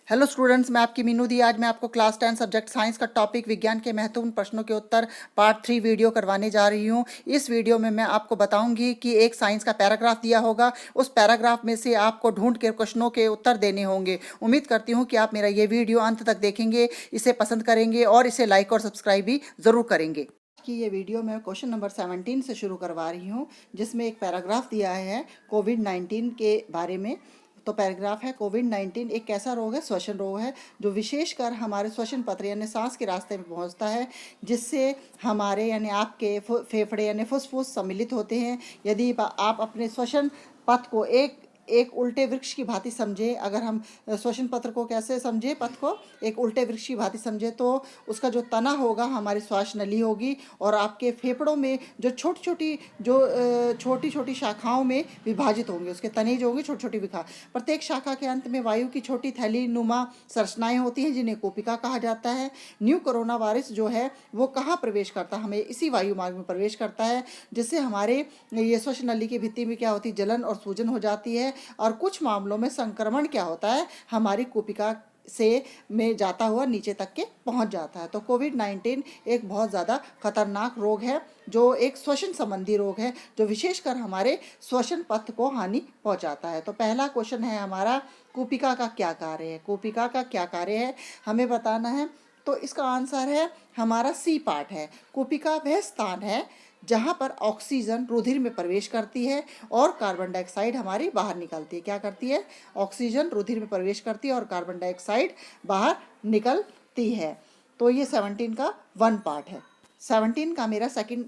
Hello students, मैं आपकी मीनू दी। आज मैं आपको क्लास 10 सब्जेक्ट साइंस का टॉपिक विज्ञान के महत्वपूर्ण प्रश्नों के उत्तर पार्ट 3 वीडियो करवाने जा रही हूँ। इस वीडियो में मैं आपको बताऊंगी कि एक साइंस का पैराग्राफ दिया होगा, उस पैराग्राफ में से आपको ढूंढ के क्वेश्चनों के उत्तर देने होंगे। उम्मीद करती हूँ कि आप मेरा ये वीडियो अंत तक देखेंगे, इसे पसंद करेंगे और इसे लाइक और सब्सक्राइब भी ज़रूर करेंगे। कि ये वीडियो मैं क्वेश्चन नंबर 17 से शुरू करवा रही हूँ, जिसमें एक पैराग्राफ दिया है कोविड-19 के बारे में। तो पैराग्राफ है, कोविड-19 एक ऐसा रोग है, श्वसन रोग है, जो विशेषकर हमारे श्वसन पत्र यानी सांस के रास्ते में पहुंचता है, जिससे हमारे यानी आपके फेफड़े यानी फुसफुस सम्मिलित होते हैं। यदि आप अपने श्वसन पथ को एक एक उल्टे वृक्ष की भांति समझे, अगर हम श्वसन पत्र को कैसे समझे, पथ को एक उल्टे वृक्ष की भांति समझे, तो उसका जो तना होगा हमारी श्वास नली होगी, और आपके फेफड़ों में जो छोटी छोटी शाखाओं में विभाजित होंगे, उसके तने जो होंगे छोटी छोटी विखा। प्रत्येक शाखा के अंत में वायु की छोटी थैली नुमा संरचनाएं होती हैं, जिन्हें कोपिका कहा जाता है। न्यू कोरोना वायरस जो है वो कहाँ प्रवेश करता है, हमें इसी वायु मार्ग में प्रवेश करता है, जिससे हमारे ये श्वसन नली की भित्ति में क्या होती है, जलन और सूजन हो जाती है। और कुछ मामलों में संक्रमण क्या होता है, हमारी कोपिका से में जाता हुआ नीचे तक के पहुंच जाता है। तो कोविड-19 एक बहुत ज़्यादा खतरनाक रोग है, जो एक श्वसन संबंधी रोग है, जो विशेषकर हमारे श्वसन पथ को हानि पहुंचाता है। तो पहला क्वेश्चन है हमारा, कोपिका का क्या कार्य है। कोपिका का क्या कार्य है हमें बताना है। तो इसका आंसर है हमारा सी पार्ट है। कोपिका वह स्थान है जहाँ पर ऑक्सीजन रुधिर में प्रवेश करती है और कार्बन डाइऑक्साइड हमारी बाहर निकलती है। क्या करती है, ऑक्सीजन रुधिर में प्रवेश करती है और कार्बन डाइऑक्साइड बाहर निकलती है। तो ये 17 का 1 पार्ट है। 17 का मेरा सेकंड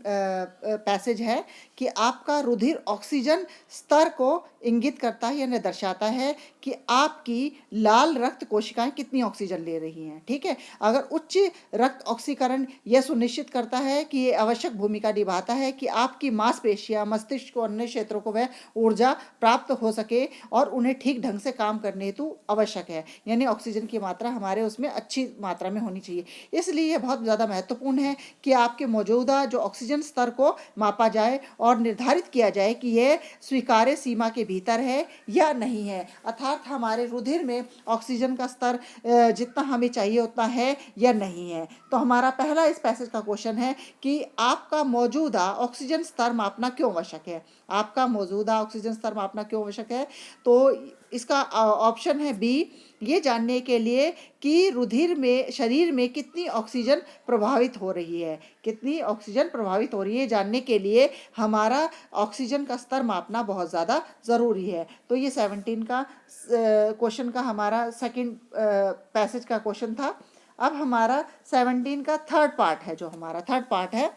पैसेज है कि आपका रुधिर ऑक्सीजन स्तर को इंगित करता है, यानी दर्शाता है कि आपकी लाल रक्त कोशिकाएं कितनी ऑक्सीजन ले रही हैं। ठीक है, अगर उच्च रक्त ऑक्सीकरण यह सुनिश्चित करता है कि ये आवश्यक भूमिका निभाता है कि आपकी मांसपेशियां, मस्तिष्क और अन्य क्षेत्रों को वह ऊर्जा प्राप्त हो सके और उन्हें ठीक ढंग से काम करने हेतु आवश्यक है, यानी ऑक्सीजन की मात्रा हमारे उसमें अच्छी मात्रा में होनी चाहिए। इसलिए यह बहुत ज़्यादा महत्वपूर्ण है कि आपके मौजूदा जो ऑक्सीजन स्तर को मापा जाए और निर्धारित किया जाए कि यह स्वीकार्य सीमा के भीतर है या नहीं है, अर्थात हमारे रुधिर में ऑक्सीजन का स्तर जितना हमें चाहिए उतना है या नहीं है। तो हमारा पहला इस पैसेज का क्वेश्चन है कि आपका मौजूदा ऑक्सीजन स्तर मापना क्यों आवश्यक है। आपका मौजूदा ऑक्सीजन स्तर मापना क्यों आवश्यक है, तो इसका ऑप्शन है बी, ये जानने के लिए कि रुधिर में, शरीर में कितनी ऑक्सीजन प्रभावित हो रही है, कितनी ऑक्सीजन प्रभावित हो रही है जानने के लिए हमारा ऑक्सीजन का स्तर मापना बहुत ज़्यादा ज़रूरी है। तो ये 17 का क्वेश्चन का हमारा सेकंड पैसेज का क्वेश्चन था। अब हमारा 17 का थर्ड पार्ट है, जो हमारा थर्ड पार्ट है,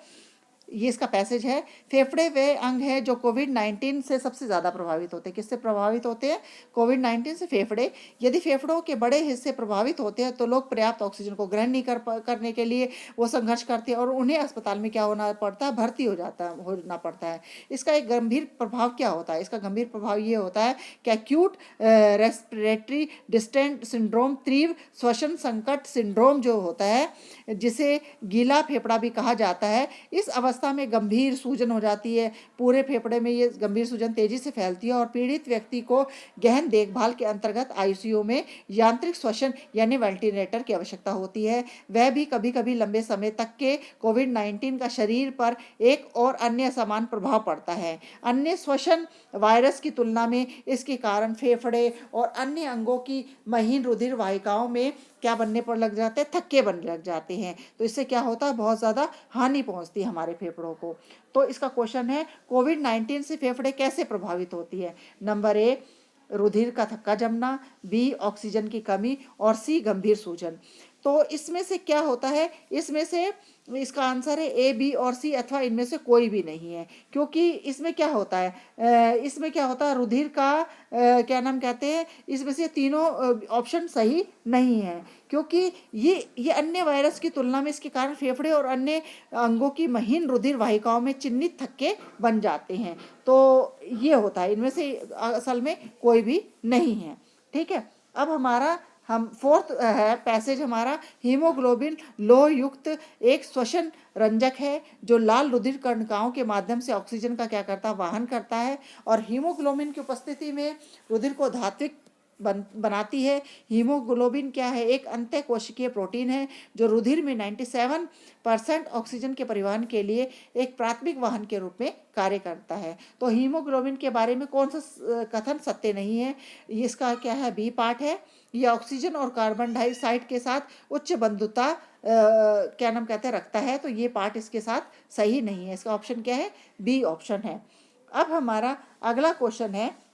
ये इसका पैसेज है। फेफड़े वे अंग है जो कोविड-19 से सबसे ज़्यादा प्रभावित होते हैं। किससे प्रभावित होते हैं, कोविड-19 से फेफड़े। यदि फेफड़ों के बड़े हिस्से प्रभावित होते हैं तो लोग पर्याप्त ऑक्सीजन को ग्रहण नहीं करने के लिए वो संघर्ष करते हैं और उन्हें अस्पताल में क्या होना पड़ता है, भर्ती होना पड़ता है। इसका एक गंभीर प्रभाव क्या होता है, इसका गंभीर प्रभाव ये होता है कि एक्यूट रेस्पिरेटरी डिस्ट्रेस सिंड्रोम, तीव्र श्वसन संकट सिंड्रोम जो होता है, जिसे गीला फेफड़ा भी कहा जाता है, इस अवस्था में गंभीर सूजन हो जाती है। पूरे फेफड़े में ये गंभीर सूजन तेजी से फैलती है और पीड़ित व्यक्ति को गहन देखभाल के अंतर्गत आईसीयू में यांत्रिक श्वसन यानी वेंटिलेटर की आवश्यकता होती है। वह भी कभी कभी लंबे समय तक के। कोविड-19 का शरीर पर एक और अन्य समान प्रभाव पड़ता है। अन्य श्वसन वायरस की तुलना में इसके कारण फेफड़े और अन्य अंगों की महीन रुधिर वाहिकाओं में क्या बनने पर लग जाते हैं, थक्के बनने लग जाते हैं। तो इससे क्या होता है, बहुत ज़्यादा हानि पहुंचती है हमारे फेफड़ों को। तो इसका क्वेश्चन है, कोविड-19 से फेफड़े कैसे प्रभावित होती है। नंबर ए, रुधिर का थक्का जमना, बी ऑक्सीजन की कमी, और सी गंभीर सूजन। तो इसमें से क्या होता है, इसमें से इसका आंसर है ए, बी और सी, अथवा इनमें से कोई भी नहीं है। क्योंकि इसमें क्या होता है, इसमें क्या होता है, रुधिर का क्या नाम कहते हैं, इसमें से तीनों ऑप्शन सही नहीं है। क्योंकि ये अन्य वायरस की तुलना में इसके कारण फेफड़े और अन्य अंगों की महीन रुधिर वाहिकाओं में चिन्हित थक्के बन जाते हैं। तो ये होता है, इनमें से असल में कोई भी नहीं है। ठीक है, अब हमारा हम फोर्थ है पैसेज हमारा, हीमोग्लोबिन लोह युक्त एक श्वसन रंजक है जो लाल रुधिर कणिकाओं के माध्यम से ऑक्सीजन का क्या करता है, वाहन करता है। और हीमोग्लोबिन की उपस्थिति में रुधिर को धात्विक बनाती है। हीमोग्लोबिन क्या है? एक अंतःकोशिकीय प्रोटीन है जो रुधिर में 97% ऑक्सीजन के परिवहन के लिए एक प्राथमिक वाहन के रूप में कार्य करता है। तो हीमोग्लोबिन के बारे में कौन सा कथन सत्य नहीं है? इसका क्या है? बी पार्ट है। ये ऑक्सीजन और कार्बन डाइऑक्साइड के साथ उच्च बंधुता क्या नाम कहते हैं रखता है, तो ये पार्ट इसके साथ सही नहीं है। इसका ऑप्शन क्या है? बी ऑप्शन है। अब हमारा अगला क्वेश्चन है,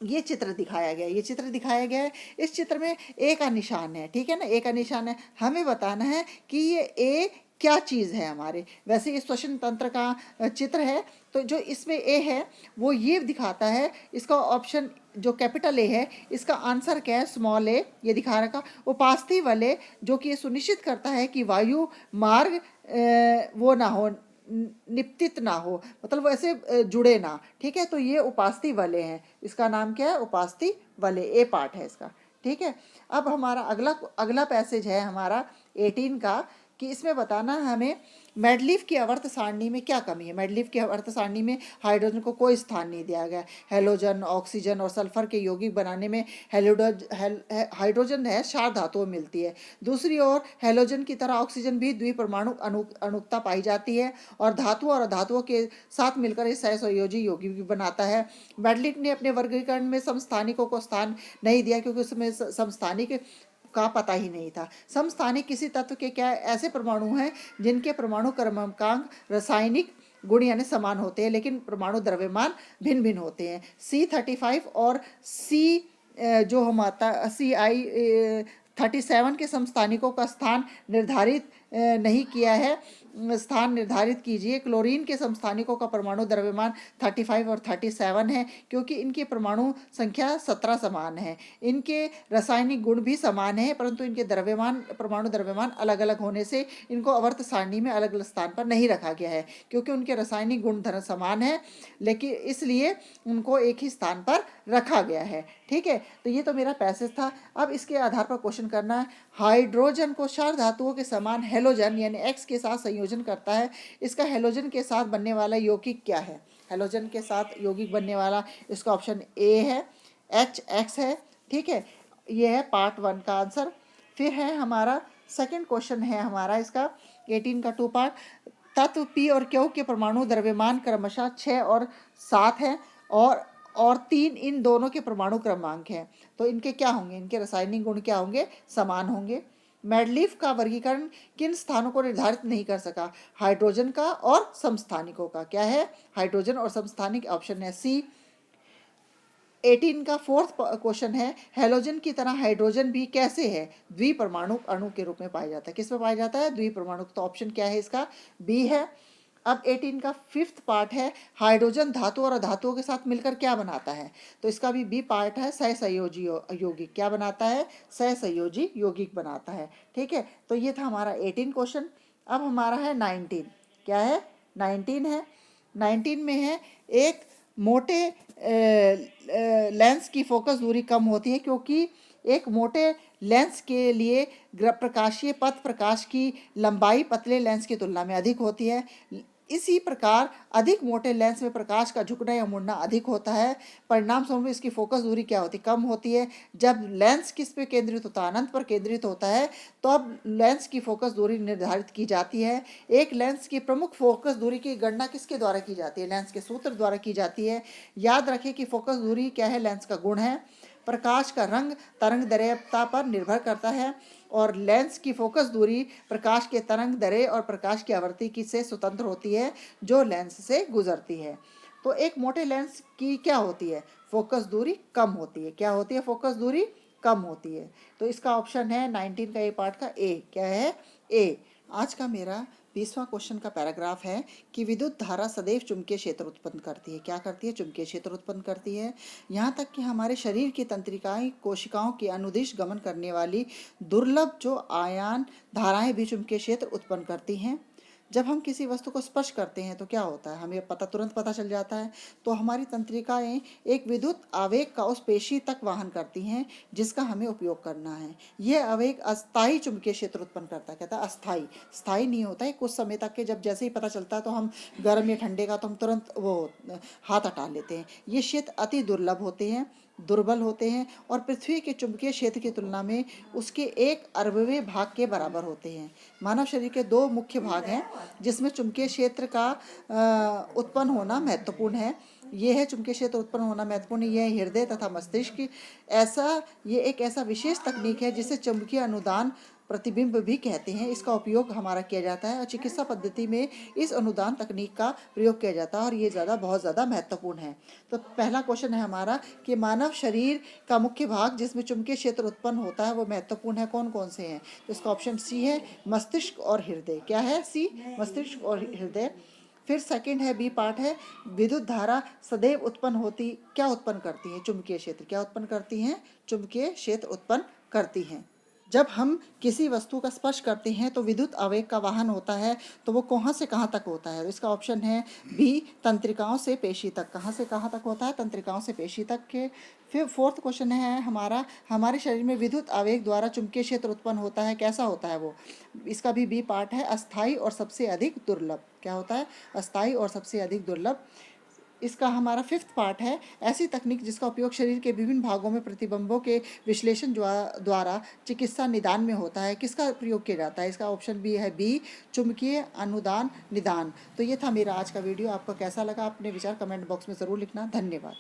ये चित्र दिखाया गया, ये चित्र दिखाया गया है। इस चित्र में ए का निशान है, ठीक है ना, ए का निशान है। हमें बताना है कि ये ए क्या चीज़ है हमारे। वैसे ये श्वसन तंत्र का चित्र है, तो जो इसमें ए है वो ये दिखाता है। इसका ऑप्शन जो कैपिटल ए है, इसका आंसर क्या है? स्मॉल ए, ये दिखा रखा। उपास्थि वाले जो कि ये सुनिश्चित करता है कि वायु मार्ग वो ना हो, निपतित ना हो, मतलब वैसे जुड़े ना, ठीक है। तो ये उपास्थि वाले हैं, इसका नाम क्या है? उपास्थि वाले, ए पार्ट है इसका, ठीक है। अब हमारा अगला पैसेज है हमारा 18 का, कि इसमें बताना है हमें मेडलीफ की आवर्त सारणी में क्या कमी है। मेडलीफ की आवर्त सारणी में हाइड्रोजन को कोई स्थान नहीं दिया गया। हेलोजन, ऑक्सीजन और सल्फर के यौगिक बनाने में हाइड्रोजन है क्षार धातुओं मिलती है। दूसरी ओर हेलोजन की तरह ऑक्सीजन भी द्विपरमाणु अणुकता पाई जाती है और धातुओं और अधातुओं के साथ मिलकर इस सहसंयोजी यौगिक भी बनाता है। मेडलीफ ने अपने वर्गीकरण में समस्थानिकों को स्थान नहीं दिया क्योंकि उसमें समस्थानिक का पता ही नहीं था। समस्थानिक किसी तत्व के क्या ऐसे परमाणु हैं जिनके परमाणु क्रमांक रासायनिक गुण यानी समान होते हैं लेकिन परमाणु द्रव्यमान भिन्न भिन्न होते हैं। C35 और जो हम आता CI37 के समस्थानिकों का स्थान निर्धारित नहीं किया है। स्थान निर्धारित कीजिए। क्लोरीन के समस्थानिकों का परमाणु द्रव्यमान 35 और 37 है क्योंकि इनके परमाणु संख्या 17 समान है। इनके रासायनिक गुण भी समान है परंतु इनके परमाणु द्रव्यमान अलग अलग होने से इनको आवर्त सारणी में अलग अलग स्थान पर नहीं रखा गया है क्योंकि उनके रासायनिक गुण समान है, लेकिन इसलिए उनको एक ही स्थान पर रखा गया है, ठीक है। तो ये तो मेरा पैसेज था। अब इसके आधार पर क्वेश्चन करना है। हाइड्रोजन को क्षार धातुओं के समान हेलोजन यानी X के साथ संयोजन करता है। इसका हेलोजन के साथ बनने वाला यौगिक क्या है? हेलोजन के साथ यौगिक बनने वाला, इसका ऑप्शन ए है, HX है, ठीक है। ये है पार्ट 1 का आंसर। फिर है हमारा सेकंड क्वेश्चन है हमारा इसका 18 का 2 पार्ट। तत्व P और Q के परमाणु द्रव्यमान क्रमशः 6 और 7 है और 3 इन दोनों के परमाणु क्रमांक हैं। तो इनके क्या होंगे? इनके रासायनिक गुण क्या होंगे? समान होंगे। मेडलीफ का वर्गीकरण किन स्थानों को निर्धारित नहीं कर सका? हाइड्रोजन का और समस्थानिकों का। क्या है? हाइड्रोजन और समस्थानिक, ऑप्शन है सी। 18 का 4th क्वेश्चन है, हेलोजन की तरह हाइड्रोजन भी कैसे है? द्विपरमाणु अणु के रूप में पाया जाता है। किस में पाया जाता है? द्विपरमाणु। तो ऑप्शन क्या है इसका? बी है। अब 18 का 5th पार्ट है, हाइड्रोजन धातु और अधातुओं के साथ मिलकर क्या बनाता है? तो इसका भी बी पार्ट है, सहसंयोजी यौगिक। क्या बनाता है? सहसंयोजी यौगिक बनाता है, ठीक है। तो ये था हमारा 18 क्वेश्चन। अब हमारा है 19। क्या है? 19 है। 19 में है, एक मोटे लेंस की फोकस दूरी कम होती है क्योंकि एक मोटे लेंस के लिए प्रकाशीय पथ प्रकाश की लंबाई पतले लेंस की तुलना में अधिक होती है। इसी प्रकार अधिक मोटे लेंस में प्रकाश का झुकना या मुड़ना अधिक होता है। परिणाम स्वरूप इसकी फोकस दूरी क्या होती है? कम होती है। जब लेंस किस पे केंद्रित होता है? अनंत पर केंद्रित होता है, तो अब लेंस की फोकस दूरी निर्धारित की जाती है। एक लेंस की प्रमुख फोकस दूरी की गणना किसके द्वारा की जाती है? लेंस के सूत्र द्वारा की जाती है। याद रखें कि फोकस दूरी क्या है? लेंस का गुण है। प्रकाश का रंग तरंग दैर्घ्यता पर निर्भर करता है और लेंस की फोकस दूरी प्रकाश के तरंग दैर्घ्य और प्रकाश की आवृत्ति की से स्वतंत्र होती है जो लेंस से गुजरती है। तो एक मोटे लेंस की क्या होती है? फोकस दूरी कम होती है। क्या होती है? फोकस दूरी कम होती है। तो इसका ऑप्शन है 19 का ए पार्ट का ए। क्या है? ए। आज का मेरा 20वां क्वेश्चन का पैराग्राफ है कि विद्युत धारा सदैव चुंबकीय क्षेत्र उत्पन्न करती है। क्या करती है? चुंबकीय क्षेत्र उत्पन्न करती है। यहाँ तक कि हमारे शरीर की तंत्रिकाएं कोशिकाओं की अनुदिश गमन करने वाली दुर्लभ जो आयन धाराएं भी चुंबकीय क्षेत्र उत्पन्न करती हैं। जब हम किसी वस्तु को स्पर्श करते हैं तो क्या होता है? हमें तुरंत पता चल जाता है। तो हमारी तंत्रिकाएं एक विद्युत आवेग का उस पेशी तक वहन करती हैं जिसका हमें उपयोग करना है। यह आवेग अस्थायी चुंबकीय क्षेत्र उत्पन्न करता है। कहता है अस्थायी, स्थायी नहीं होता है। कुछ समय तक के जब जैसे ही पता चलता है तो हम गर्म या ठंडे का तो हम तुरंत वो हाथ हटा लेते हैं। ये क्षेत्र अति दुर्लभ होते हैं। दुर्बल होते हैं और पृथ्वी के चुंबकीय क्षेत्र की तुलना में उसके 1/10वें भाग के बराबर होते हैं। मानव शरीर के दो मुख्य भाग हैं जिसमें चुंबकीय क्षेत्र का उत्पन्न होना महत्वपूर्ण है। ये है चुंबकीय क्षेत्र उत्पन्न होना महत्वपूर्ण, ये है हृदय तथा मस्तिष्क। ये एक ऐसा विशेष तकनीक है जिसे चुंबकीय अनुदान प्रतिबिंब भी कहते हैं। इसका उपयोग हमारा किया जाता है और चिकित्सा पद्धति में इस अनुदान तकनीक का प्रयोग किया जाता है और ये बहुत ज़्यादा महत्वपूर्ण है। तो पहला क्वेश्चन है हमारा कि मानव शरीर का मुख्य भाग जिसमें चुंबकीय क्षेत्र उत्पन्न होता है वो महत्वपूर्ण है, कौन कौन से हैं? तो इसका ऑप्शन सी है, मस्तिष्क और हृदय। क्या है? सी, मस्तिष्क और हृदय। फिर सेकंड है, बी पार्ट है, विद्युत धारा सदैव क्या उत्पन्न करती है? चुंबकीय क्षेत्र। क्या उत्पन्न करती हैं? चुंबकीय क्षेत्र उत्पन्न करती हैं। जब हम किसी वस्तु का स्पर्श करते हैं तो विद्युत आवेग का वाहन होता है, तो वो कहाँ से कहाँ तक होता है? इसका ऑप्शन है बी, तंत्रिकाओं से पेशी तक। कहाँ से कहाँ तक होता है? तंत्रिकाओं से पेशी तक के। फिर फोर्थ क्वेश्चन है हमारा, हमारे शरीर में विद्युत आवेग द्वारा चुंबकीय क्षेत्र उत्पन्न होता है, कैसा होता है वो? इसका भी बी पार्ट है, अस्थायी और सबसे अधिक दुर्लभ। क्या होता है? अस्थायी और सबसे अधिक दुर्लभ। इसका हमारा फिफ्थ पार्ट है, ऐसी तकनीक जिसका उपयोग शरीर के विभिन्न भागों में प्रतिबंबों के विश्लेषण द्वारा चिकित्सा निदान में होता है, किसका प्रयोग किया जाता है? इसका ऑप्शन भी है बी, चुंबकीय अनुदान निदान। तो ये था मेरा आज का वीडियो। आपको कैसा लगा? अपने विचार कमेंट बॉक्स में ज़रूर लिखना। धन्यवाद।